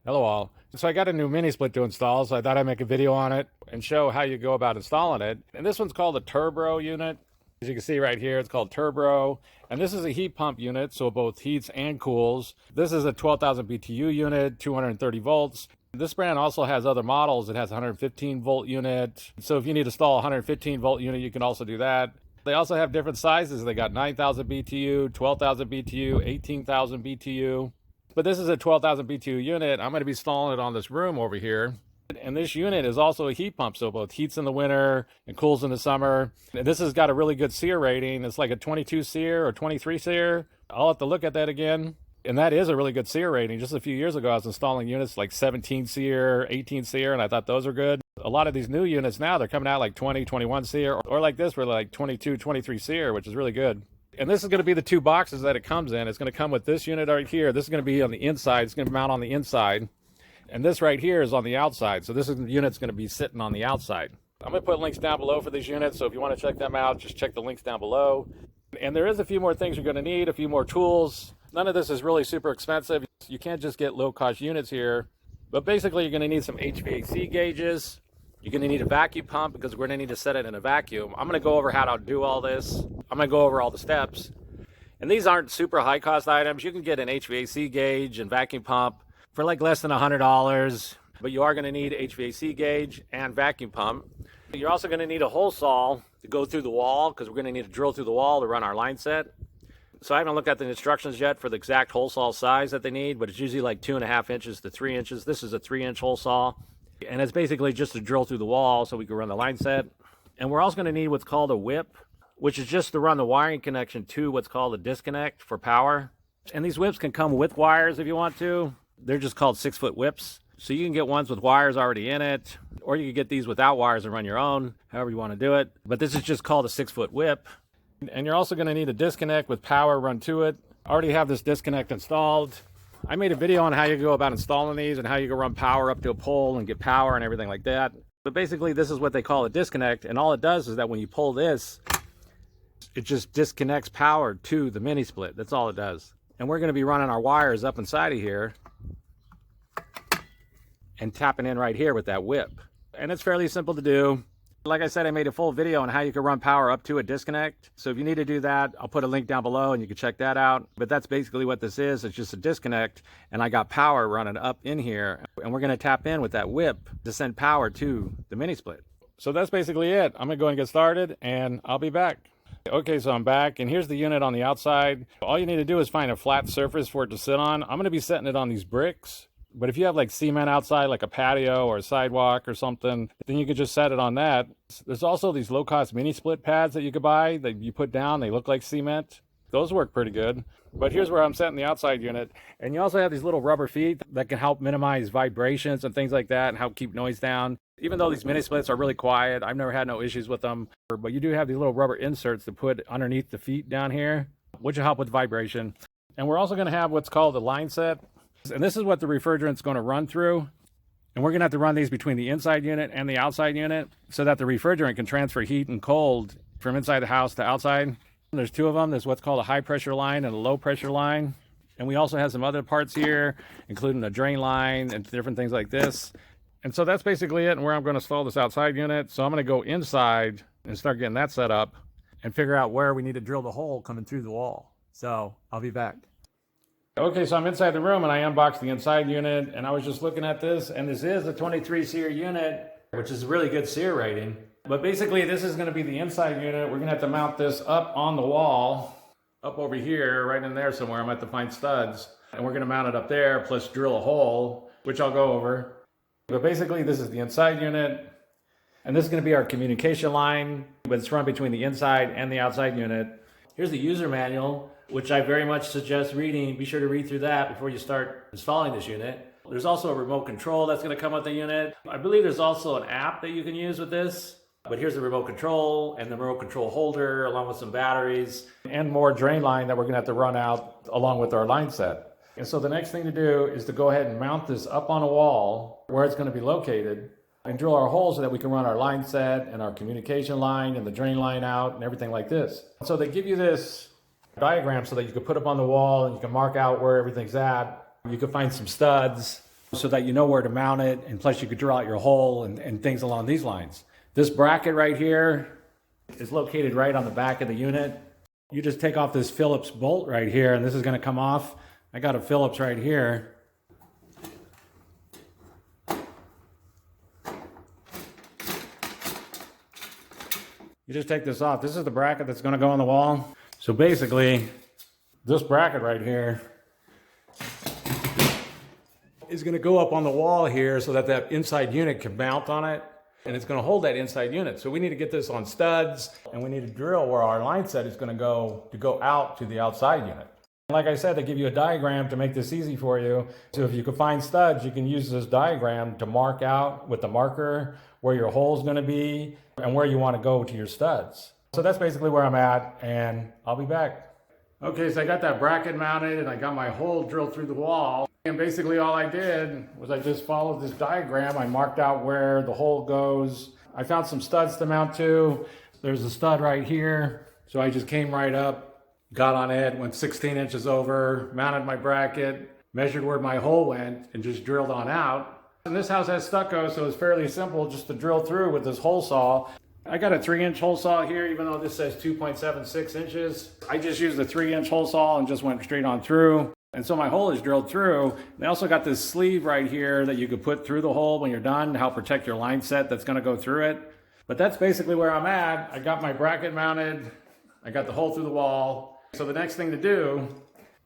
Hello all. So I got a new mini split to install, so I thought I'd make a video on it and show how you go about installing it. And this one's called a Turbro unit. As you can see right here, it's called Turbro. And this is a heat pump unit, so it both heats and cools. This is a 12,000 BTU unit, 230 volts. This brand also has other models. It has a 115 volt unit. So if you need to install a 115 volt unit, you can also do that. They also have different sizes. They got 9,000 BTU, 12,000 BTU, 18,000 BTU. But this is a 12,000 BTU unit. I'm going to be installing it on this room over here. And this unit is also a heat pump, so both heats in the winter and cools in the summer. And this has got a really good Seer rating. It's like a 22 Seer or 23 Seer. I'll have to look at that again. And that is a really good Seer rating. Just a few years ago, I was installing units like 17 Seer, 18 Seer, and I thought those were good. A lot of these new units now, they're coming out like 20, 21 Seer, or like this, we're like 22, 23 Seer, which is really good. And this is going to be the two boxes that it comes in. It's going to come with this unit right here. This is going to be on the inside. It's going to mount on the inside. And this right here is on the outside. So this is the unit's going to be sitting on the outside. I'm going to put links down below for these units. So if you want to check them out, just check the links down below. And there is a few more things you're going to need, a few more tools. None of this is really super expensive. You can't just get low-cost units here. But basically, you're going to need some HVAC gauges. You're going to need a vacuum pump because we're going to need to set it in a vacuum. I'm going to go over how to do all this. I'm going to go over all the steps. And these aren't super high cost items. You can get an HVAC gauge and vacuum pump for like less than $100. But you are going to need HVAC gauge and vacuum pump. You're also going to need a hole saw to go through the wall because we're going to need to drill through the wall to run our line set. So I haven't looked at the instructions yet for the exact hole saw size that they need, but it's usually like 2.5 inches to 3 inches. This is a 3-inch hole saw. And it's basically just to drill through the wall so we can run the line set. And we're also going to need what's called a whip, which is just to run the wiring connection to what's called a disconnect for power. And these whips can come with wires if you want to. They're just called 6-foot whips. So you can get ones with wires already in it, or you can get these without wires and run your own, however you want to do it. But this is just called a 6-foot whip. And you're also going to need a disconnect with power run to it. I already have this disconnect installed. I made a video on how you go about installing these and how you can run power up to a pole and get power and everything like that. But basically, this is what they call a disconnect. And all it does is that when you pull this, it just disconnects power to the mini split. That's all it does. And we're going to be running our wires up inside of here and tapping in right here with that whip. And it's fairly simple to do. Like I said, I made a full video on how you can run power up to a disconnect. So if you need to do that, I'll put a link down below and you can check that out. But that's basically what this is. It's just a disconnect. And I got power running up in here. And we're going to tap in with that whip to send power to the mini split. So that's basically it. I'm going to go and get started and I'll be back. Okay, so I'm back. And here's the unit on the outside. All you need to do is find a flat surface for it to sit on. I'm going to be setting it on these bricks. But if you have like cement outside, like a patio or a sidewalk or something, then you could just set it on that. There's also these low-cost mini split pads that you could buy that you put down. They look like cement. Those work pretty good. But here's where I'm setting the outside unit. And you also have these little rubber feet that can help minimize vibrations and things like that and help keep noise down. Even though these mini splits are really quiet, I've never had no issues with them. But you do have these little rubber inserts to put underneath the feet down here, which will help with vibration. And we're also going to have what's called a line set. And this is what the refrigerant's going to run through. And we're going to have to run these between the inside unit and the outside unit so that the refrigerant can transfer heat and cold from inside the house to outside. There's two of them. There's what's called a high pressure line and a low pressure line. And we also have some other parts here, including a drain line and different things like this. And so that's basically it and where I'm going to install this outside unit. So I'm going to go inside and start getting that set up and figure out where we need to drill the hole coming through the wall. So I'll be back. Okay, so I'm inside the room and I unboxed the inside unit and I was just looking at this, and this is a 23 Seer unit, which is a really good Seer rating. But basically this is going to be the inside unit. We're going to have to mount this up on the wall, up over here, right in there somewhere. I'm going to have to find studs and we're going to mount it up there, plus drill a hole, which I'll go over. But basically this is the inside unit and this is going to be our communication line, but it's run between the inside and the outside unit. Here's the user manual, which I very much suggest reading. Be sure to read through that before you start installing this unit. There's also a remote control that's going to come with the unit. I believe there's also an app that you can use with this. But here's the remote control and the remote control holder along with some batteries and more drain line that we're going to have to run out along with our line set. And so the next thing to do is to go ahead and mount this up on a wall where it's going to be located and drill our holes so that we can run our line set and our communication line and the drain line out and everything like this. So they give you this diagram so that you can put up on the wall and you can mark out where everything's at. You can find some studs so that you know where to mount it, and plus you could drill out your hole and things along these lines. This bracket right here is located right on the back of the unit. You just take off this Phillips bolt right here, and this is going to come off. I got a Phillips right here. You just take this off. This is the bracket that's going to go on the wall. So basically, this bracket right here is going to go up on the wall here so that that inside unit can mount on it, and it's going to hold that inside unit. So we need to get this on studs, and we need to drill where our line set is going to go out to the outside unit. Like I said, they give you a diagram to make this easy for you. So if you can find studs, you can use this diagram to mark out with the marker where your hole is going to be and where you want to go to your studs. So that's basically where I'm at, and I'll be back. Okay, so I got that bracket mounted and I got my hole drilled through the wall. And basically all I did was I just followed this diagram. I marked out where the hole goes. I found some studs to mount to. There's a stud right here. So I just came right up, got on it, went 16 inches over, mounted my bracket, measured where my hole went, and just drilled on out. And this house has stucco, so it's fairly simple just to drill through with this hole saw. I got a 3-inch hole saw here, even though this says 2.76 inches. I just used a 3-inch hole saw and just went straight on through. And so my hole is drilled through. They also got this sleeve right here that you could put through the hole when you're done to help protect your line set that's going to go through it. But that's basically where I'm at. I got my bracket mounted. I got the hole through the wall. So the next thing to do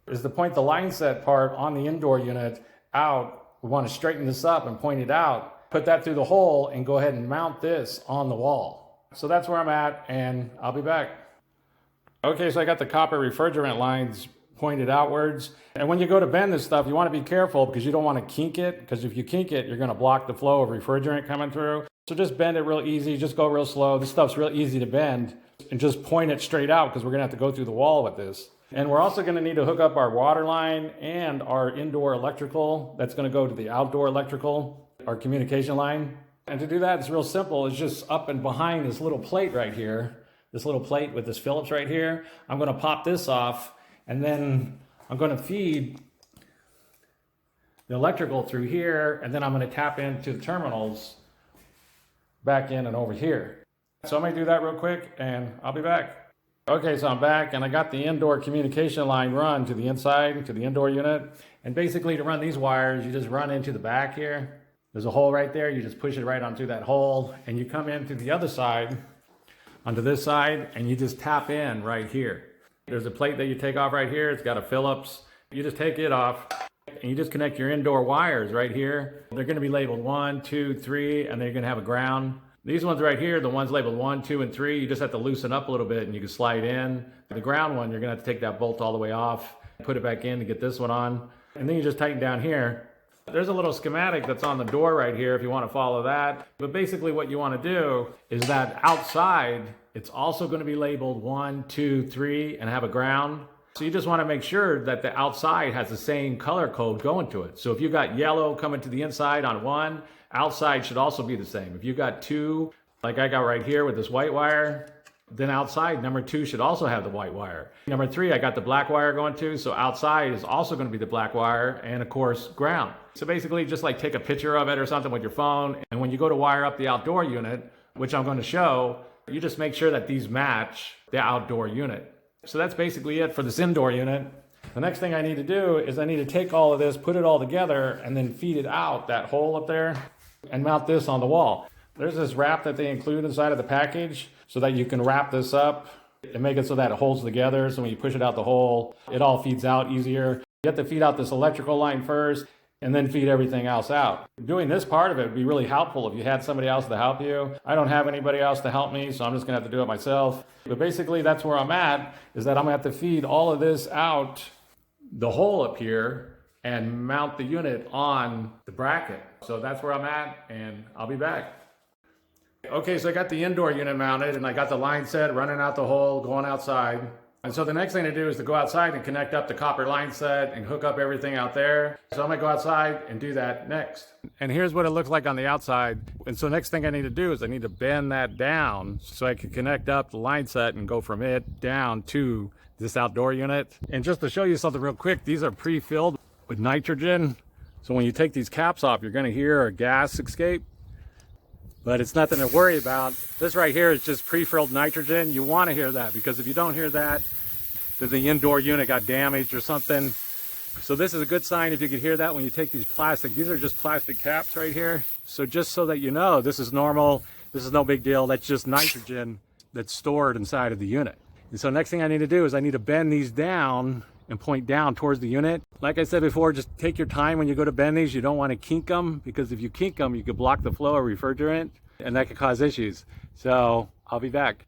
is to point the line set part on the indoor unit out. We want to straighten this up and point it out, put that through the hole, and go ahead and mount this on the wall. So that's where I'm at, and I'll be back. Okay, so I got the copper refrigerant lines pointed outwards. And when you go to bend this stuff, you want to be careful because you don't want to kink it, because if you kink it, you're going to block the flow of refrigerant coming through. So just bend it real easy, just go real slow. This stuff's real easy to bend, and just point it straight out because we're going to have to go through the wall with this. And we're also going to need to hook up our water line and our indoor electrical. That's going to go to the outdoor electrical, our communication line. And to do that, it's real simple. It's just up and behind this little plate right here, this little plate with this Phillips right here. I'm going to pop this off, and then I'm going to feed the electrical through here, and then I'm going to tap into the terminals back in and over here. So I'm going to do that real quick, and I'll be back. Okay, so I'm back, and I got the indoor communication line run to the inside, to the indoor unit. And basically to run these wires, you just run into the back here. There's a hole right there. You just push it right onto that hole, and you come in to the other side, onto this side, and you just tap in right here. There's a plate that you take off right here. It's got a Phillips. You just take it off, and you just connect your indoor wires right here. They're going to be labeled 1, 2, 3, and they're going to have a ground. These ones right here, the ones labeled 1, 2, and 3, you just have to loosen up a little bit and you can slide in. The ground one, you're going to have to take that bolt all the way off, put it back in to get this one on. And then you just tighten down here. There's a little schematic that's on the door right here if you want to follow that. But basically what you want to do is that outside, it's also going to be labeled 1, 2, 3, and have a ground. So you just want to make sure that the outside has the same color code going to it. So if you got yellow coming to the inside on 1, outside should also be the same. If you got 2, like I got right here with this white wire, then outside number 2 should also have the white wire. Number 3, I got the black wire going to, so outside is also going to be the black wire, and of course ground. So basically just like take a picture of it or something with your phone, and when you go to wire up the outdoor unit, which I'm going to show, you just make sure that these match the outdoor unit. So that's basically it for this indoor unit. The next thing I need to do is I need to take all of this, put it all together, and then feed it out that hole up there and mount this on the wall. There's this wrap that they include inside of the package so that you can wrap this up and make it so that it holds together. So when you push it out the hole, it all feeds out easier. You have to feed out this electrical line first and then feed everything else out. Doing this part of it would be really helpful if you had somebody else to help you. I don't have anybody else to help me, so I'm just gonna have to do it myself. But basically that's where I'm at, is that I'm gonna have to feed all of this out the hole up here and mount the unit on the bracket. So that's where I'm at, and I'll be back. Okay, so I got the indoor unit mounted and I got the line set running out the hole, going outside. And so the next thing to do is to go outside and connect up the copper line set and hook up everything out there. So I'm gonna go outside and do that next. And here's what it looks like on the outside. And so next thing I need to do is I need to bend that down so I can connect up the line set and go from it down to this outdoor unit. And just to show you something real quick, these are pre-filled with nitrogen. So when you take these caps off, you're going to hear a gas escape, but it's nothing to worry about. This right here is just pre-filled nitrogen. You want to hear that, because if you don't hear that, then the indoor unit got damaged or something. So this is a good sign if you could hear that when you take these plastic. These are just plastic caps right here. So just so that you know, this is normal. This is no big deal. That's just nitrogen that's stored inside of the unit. And so next thing I need to do is I need to bend these down and point down towards the unit. Like I said before, just take your time when you go to bend these. You don't want to kink them, because if you kink them, you could block the flow of refrigerant, and that could cause issues. So I'll be back.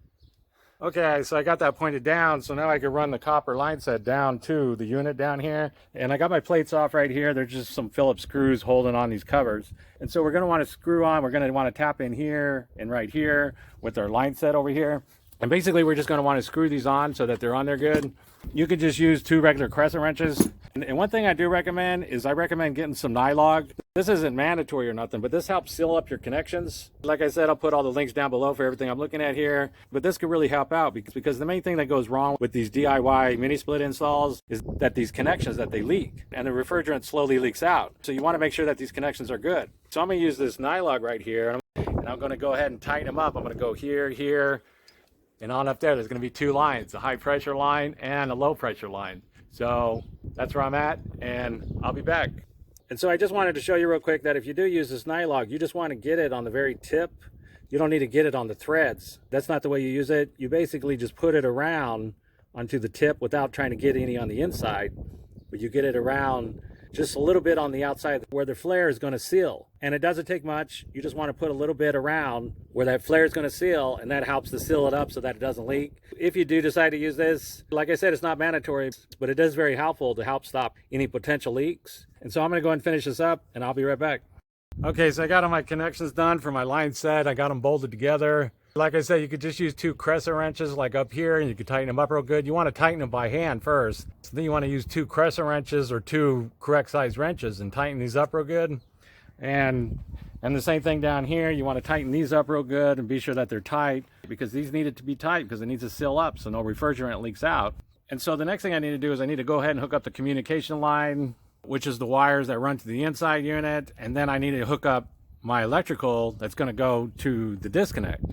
Okay, so I got that pointed down, so now I can run the copper line set down to the unit down here. And I got my plates off right here. There's just some Phillips screws holding on these covers. And so we're going to want to screw on. We're going to want to tap in here and right here with our line set over here. And basically we're just going to want to screw these on so that they're on there good. You could just use 2 regular crescent wrenches. And one thing I do recommend is I recommend getting some nylon. This isn't mandatory or nothing, but this helps seal up your connections. Like I said, I'll put all the links down below for everything I'm looking at here. But this could really help out, because the main thing that goes wrong with these DIY mini split installs is that these connections, that they leak, and the refrigerant slowly leaks out. So you want to make sure that these connections are good. So I'm going to use this nylon right here, and I'm going to go ahead and tighten them up. I'm going to go here, here, and on up there. There's going to be 2 lines, a high pressure line and a low pressure line. So that's where I'm at, and I'll be back. And so I just wanted to show you real quick that if you do use this nylon, you just want to get it on the very tip. You don't need to get it on the threads. That's not the way you use it. You basically just put it around onto the tip without trying to get any on the inside, but you get it around just a little bit on the outside where the flare is going to seal. And it doesn't take much. You just want to put a little bit around where that flare is going to seal, and that helps to seal it up so that it doesn't leak. If you do decide to use this, like I said, it's not mandatory, but it is very helpful to help stop any potential leaks. And so I'm going to go ahead and finish this up, and I'll be right back. Okay, so I got all my connections done for my line set. I got them bolted together. Like I said, you could just use 2 crescent wrenches like up here, and you could tighten them up real good. You want to tighten them by hand first. So then you want to use 2 crescent wrenches or 2 correct size wrenches and tighten these up real good. And the same thing down here. You want to tighten these up real good and be sure that they're tight, because these need it to be tight because it needs to seal up so no refrigerant leaks out. And so the next thing I need to do is I need to go ahead and hook up the communication line, which is the wires that run to the inside unit. And then I need to hook up my electrical that's going to go to the disconnect.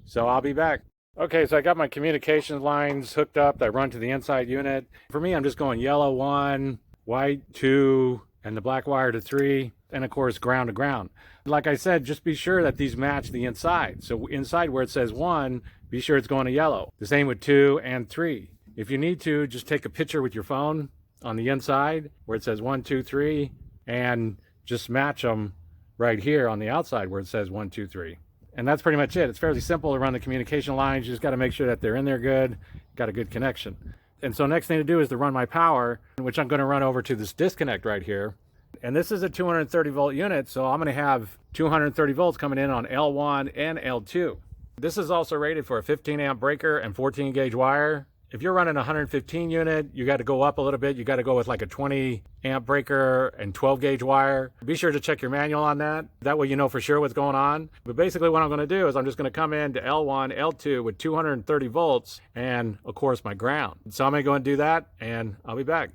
So I'll be back. Okay, so I got my communication lines hooked up that run to the inside unit. For me, I'm just going yellow 1, white 2, and the black wire to 3, and of course ground to ground. Like I said, just be sure that these match the inside. So inside where it says 1, be sure it's going to yellow. The same with 2 and 3. If you need to, just take a picture with your phone on the inside where it says 1, 2, 3, and just match them right here on the outside where it says 1, 2, 3. And that's pretty much it. It's fairly simple to run the communication lines. You just got to make sure that they're in there good, got a good connection. And so next thing to do is to run my power, which I'm going to run over to this disconnect right here. And this is a 230 volt unit, so I'm going to have 230 volts coming in on L1 and L2. This is also rated for a 15 amp breaker and 14 gauge wire. If you're running a 115 unit, you got to go up a little bit. You got to go with like a 20 amp breaker and 12 gauge wire. Be sure to check your manual on that. That way you know for sure what's going on. But basically what I'm going to do is I'm just going to come into L1, L2 with 230 volts and of course my ground. So I'm going to go and do that, and I'll be back.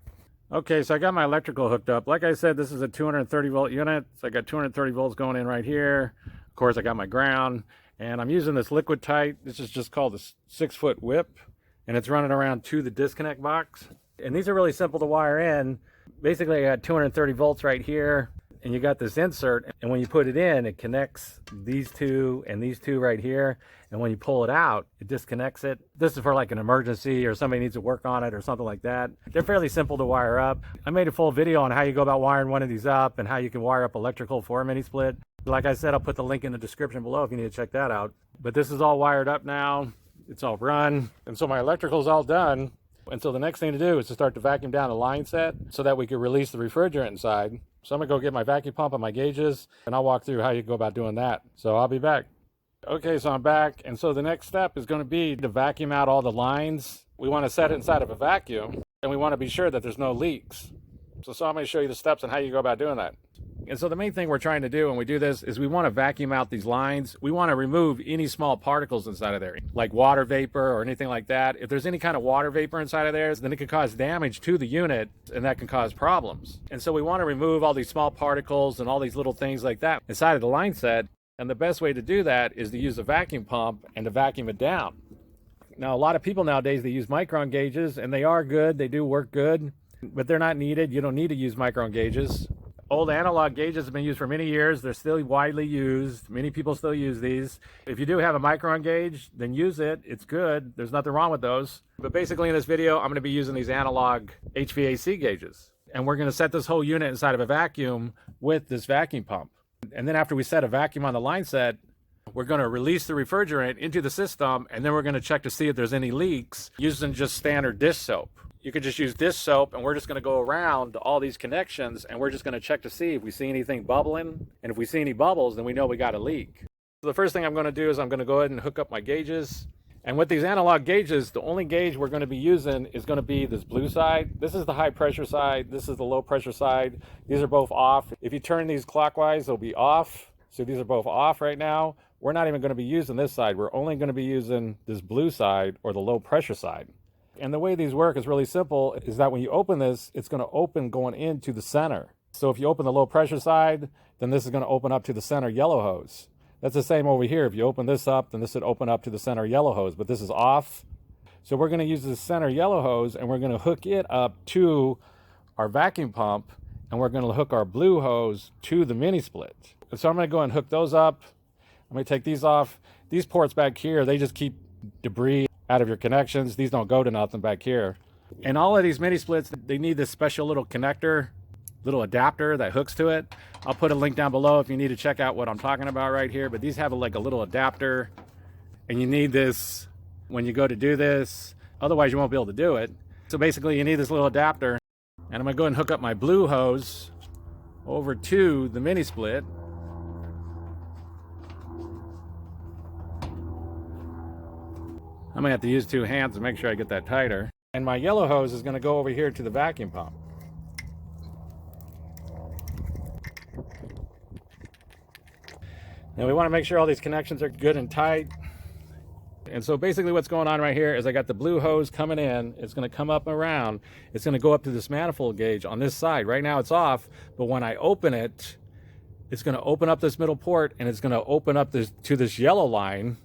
Okay, so I got my electrical hooked up. Like I said, this is a 230 volt unit. So I got 230 volts going in right here. Of course, I got my ground, and I'm using this liquid tight. This is just called a 6-foot whip, and it's running around to the disconnect box. And these are really simple to wire in. Basically, I got 230 volts right here, and you got this insert, and when you put it in, it connects these 2 and these 2 right here. And when you pull it out, it disconnects it. This is for like an emergency or somebody needs to work on it or something like that. They're fairly simple to wire up. I made a full video on how you go about wiring one of these up and how you can wire up electrical for a mini split. Like I said, I'll put the link in the description below if you need to check that out. But this is all wired up now. It's all run. And so my electrical is all done. And so the next thing to do is to start to vacuum down the line set so that we can release the refrigerant inside. So I'm gonna go get my vacuum pump and my gauges, and I'll walk through how you go about doing that. So I'll be back. Okay, so I'm back. And so the next step is gonna be to vacuum out all the lines. We wanna set it inside of a vacuum, and we wanna be sure that there's no leaks. So I'm gonna show you the steps on how you go about doing that. And so the main thing we're trying to do when we do this is we want to vacuum out these lines. We want to remove any small particles inside of there, like water vapor or anything like that. If there's any kind of water vapor inside of there, then it could cause damage to the unit, and that can cause problems. And so we want to remove all these small particles and all these little things like that inside of the line set. And the best way to do that is to use a vacuum pump and to vacuum it down. Now, a lot of people nowadays, they use micron gauges, and they are good. They do work good, but they're not needed. You don't need to use micron gauges. Old analog gauges have been used for many years. They're still widely used. Many people still use these. If you do have a micron gauge, then use it. It's good. There's nothing wrong with those. But basically in this video, I'm going to be using these analog HVAC gauges. And we're going to set this whole unit inside of a vacuum with this vacuum pump. And then after we set a vacuum on the line set, we're going to release the refrigerant into the system, and then we're going to check to see if there's any leaks using just standard dish soap. You could just use dish soap, and we're just going to go around all these connections, and we're just going to check to see if we see anything bubbling. And if we see any bubbles, then we know we got a leak. So the first thing I'm going to do is I'm going to go ahead and hook up my gauges. And with these analog gauges, the only gauge we're going to be using is going to be this blue side. This is the high pressure side. This is the low pressure side. These are both off. If you turn these clockwise, they'll be off. So these are both off right now. We're not even going to be using this side. We're only going to be using this blue side, or the low pressure side. And the way these work is really simple, is that when you open this, it's going to open going into the center. So if you open the low pressure side, then this is going to open up to the center yellow hose. That's the same over here. If you open this up, then this would open up to the center yellow hose, but this is off. So we're going to use the center yellow hose, and we're going to hook it up to our vacuum pump, and we're going to hook our blue hose to the mini split. So I'm going to go and hook those up. I'm going to take these off. These ports back here, they just keep debris out of your connections. These don't go to nothing back here. And all of these mini splits, they need this special little connector, little adapter that hooks to it. I'll put a link down below if you need to check out what I'm talking about right here. But these have like a little adapter, and you need this when you go to do this. Otherwise, you won't be able to do it. So basically, you need this little adapter. And I'm going to go ahead and hook up my blue hose over to the mini split. I'm going to have to use two hands to make sure I get that tighter. And my yellow hose is going to go over here to the vacuum pump. Now we want to make sure all these connections are good and tight. And so basically what's going on right here is I got the blue hose coming in. It's going to come up and around. It's going to go up to this manifold gauge on this side. Right now it's off, but when I open it, it's going to open up this middle port, and it's going to open up this to this yellow line,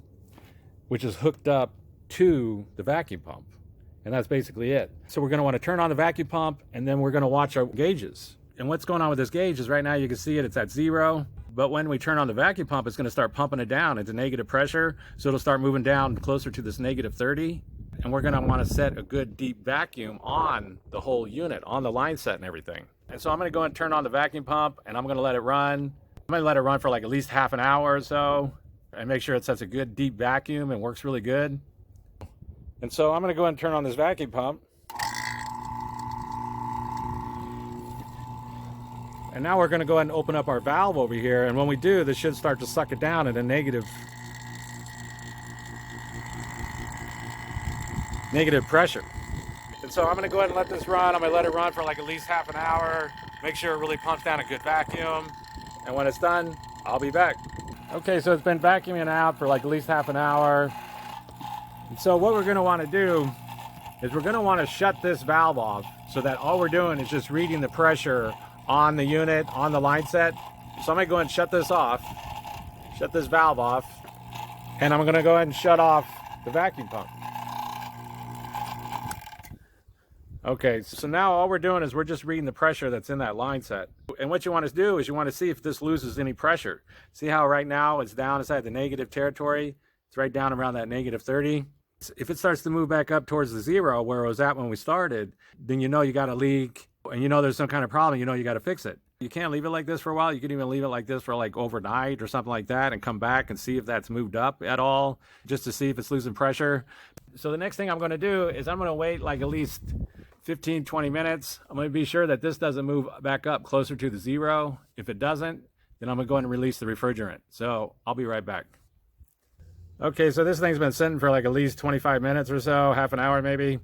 which is hooked up to the vacuum pump. And that's basically it. So we're going to want to turn on the vacuum pump, and then we're going to watch our gauges. And what's going on with this gauge is right now you can see it's at 0. But when we turn on the vacuum pump, it's going to start pumping it down into negative pressure. So it'll start moving down closer to this negative 30. And we're going to want to set a good deep vacuum on the whole unit, on the line set and everything. And so I'm going to go and turn on the vacuum pump, and I'm going to let it run. I'm going to let it run for like at least half an hour or so, and make sure it sets a good deep vacuum and works really good. And so I'm going to go ahead and turn on this vacuum pump. And now we're going to go ahead and open up our valve over here. And when we do, this should start to suck it down at a negative pressure. And so I'm going to go ahead and let this run. I'm going to let it run for like at least half an hour. Make sure it really pumps down a good vacuum. And when it's done, I'll be back. Okay, so it's been vacuuming out for like at least half an hour. And so what we're going to want to do is we're going to want to shut this valve off, so that all we're doing is just reading the pressure on the unit, on the line set. So I'm going to go ahead and shut this off, shut this valve off, and I'm going to go ahead and shut off the vacuum pump. Okay, so now all we're doing is we're just reading the pressure that's in that line set. And what you want to do is you want to see if this loses any pressure. See how right now it's down inside the negative territory? It's right down around that negative 30. If it starts to move back up towards the 0 where it was at when we started, then you know you got a leak, and you know there's some kind of problem, you know you got to fix it. You can't leave it like this for a while. You can even leave it like this for like overnight or something like that, and come back and see if that's moved up at all, just to see if it's losing pressure. So the next thing I'm going to do is I'm going to wait like at least 15-20 minutes. I'm going to be sure that this doesn't move back up closer to the 0. If it doesn't, then I'm going to go ahead and release the refrigerant. So I'll be right back. Okay, so this thing's been sitting for like at least 25 minutes or so, half an hour maybe.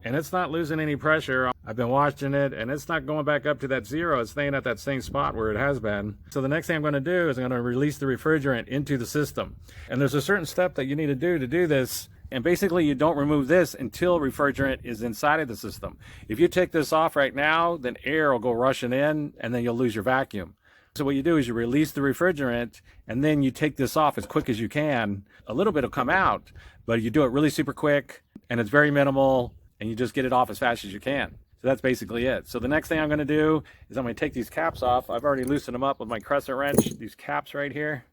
and it's not losing any pressure. I've been watching it, and it's not going back up to that 0. It's staying at that same spot where it has been. So the next thing I'm going to do is I'm going to release the refrigerant into the system. And there's a certain step that you need to do this. And basically, you don't remove this until refrigerant is inside of the system. If you take this off right now, then air will go rushing in, and then you'll lose your vacuum. So what you do is you release the refrigerant, and then you take this off as quick as you can. A little bit will come out, but you do it really super quick, and it's very minimal, and you just get it off as fast as you can. So that's basically it. So the next thing I'm going to do is I'm going to take these caps off. I've already loosened them up with my crescent wrench, these caps right here.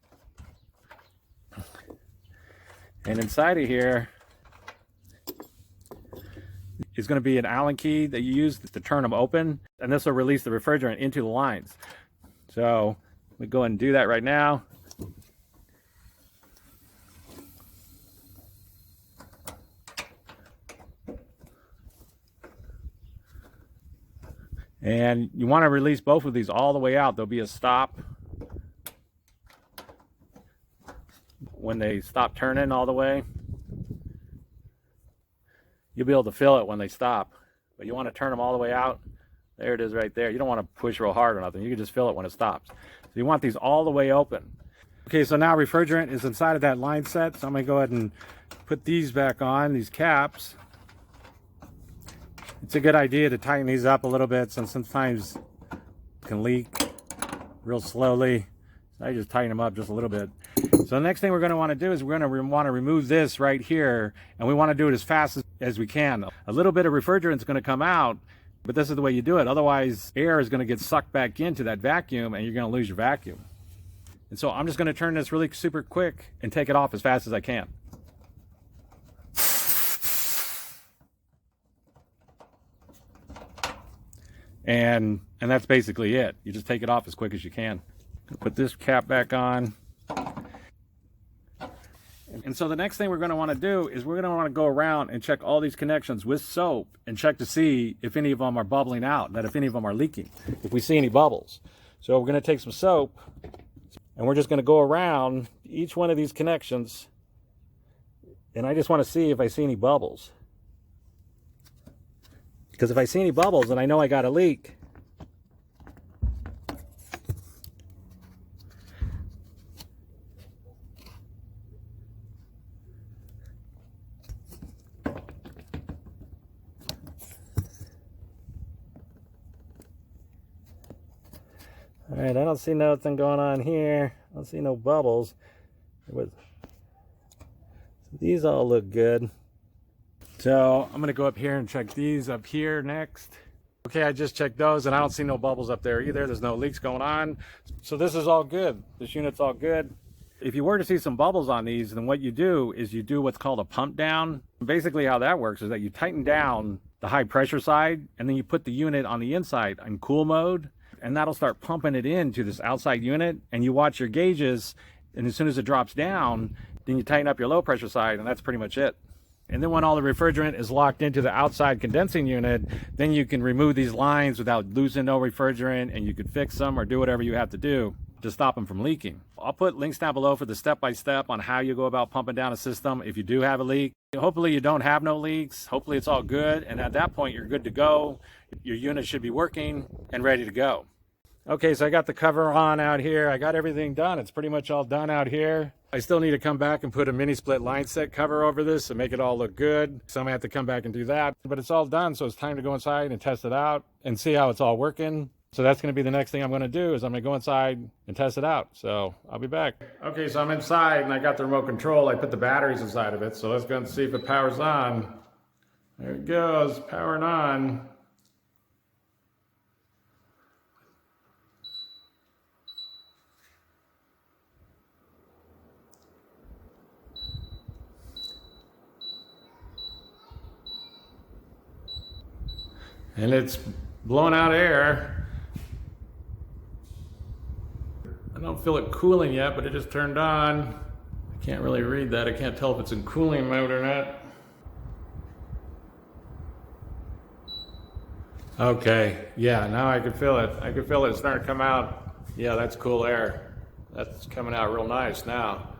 And inside of here is going to be an Allen key that you use to turn them open, and this will release the refrigerant into the lines. So we go ahead and do that right now. And you want to release both of these all the way out. There'll be a stop when they stop turning all the way. You'll be able to feel it when they stop, but you want to turn them all the way out. There it is right there. You don't want to push real hard or nothing. You can just feel it when it stops. So you want these all the way open. Okay, so now refrigerant is inside of that line set. So I'm going to go ahead and put these back on, these caps. It's a good idea to tighten these up a little bit, since sometimes it can leak real slowly. So I just tighten them up just a little bit. So the next thing we're going to want to do is we're going to want to remove this right here, and we want to do it as fast as we can. A little bit of refrigerant is going to come out, but this is the way you do it. Otherwise, air is going to get sucked back into that vacuum, and you're going to lose your vacuum. And so I'm just going to turn this really super quick and take it off as fast as I can. And that's basically it. You just take it off as quick as you can. Put this cap back on. And so the next thing we're going to want to do is we're going to want to go around and check all these connections with soap and check to see if any of them are bubbling out, that if any of them are leaking, if we see any bubbles. So we're going to take some soap, and we're just going to go around each one of these connections, and I just want to see if I see any bubbles. Because if I see any bubbles, then I know I got a leak. All right, I don't see nothing going on here. I don't see no bubbles. These all look good. So I'm gonna go up here and check these up here next. Okay, I just checked those, and I don't see no bubbles up there either. There's no leaks going on. So this is all good. This unit's all good. If you were to see some bubbles on these, then what you do is you do what's called a pump down. Basically how that works is that you tighten down the high pressure side, and then you put the unit on the inside in cool mode, and that'll start pumping it into this outside unit, and you watch your gauges, and as soon as it drops down, then you tighten up your low pressure side, and that's pretty much it. And then when all the refrigerant is locked into the outside condensing unit, then you can remove these lines without losing no refrigerant, and you can fix them or do whatever you have to do to stop them from leaking. I'll put links down below for the step-by-step on how you go about pumping down a system if you do have a leak. Hopefully you don't have no leaks. Hopefully it's all good, and at that point you're good to go. Your unit should be working and ready to go. Okay, so I got the cover on out here. I got everything done. It's pretty much all done out here. I still need to come back and put a mini split line set cover over this and make it all look good. So I'm gonna have to come back and do that, but it's all done. So it's time to go inside and test it out and see how it's all working. So that's gonna be the next thing I'm gonna do is I'm gonna go inside and test it out. So I'll be back. Okay, so I'm inside and I got the remote control. I put the batteries inside of it. So let's go and see if it powers on. There it goes, powering on. And it's blowing out air. I don't feel it cooling yet, but it just turned on. I can't really read that. I can't tell if it's in cooling mode or not. Okay, yeah, now I can feel it. I can feel it starting to come out. Yeah, that's cool air. That's coming out real nice now.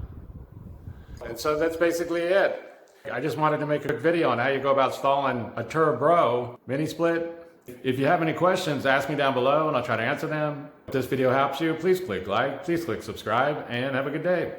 And so that's basically it. I just wanted to make a quick video on how you go about installing a Turbro mini split. If you have any questions, ask me down below and I'll try to answer them. If this video helps you, please click like, please click subscribe, and have a good day.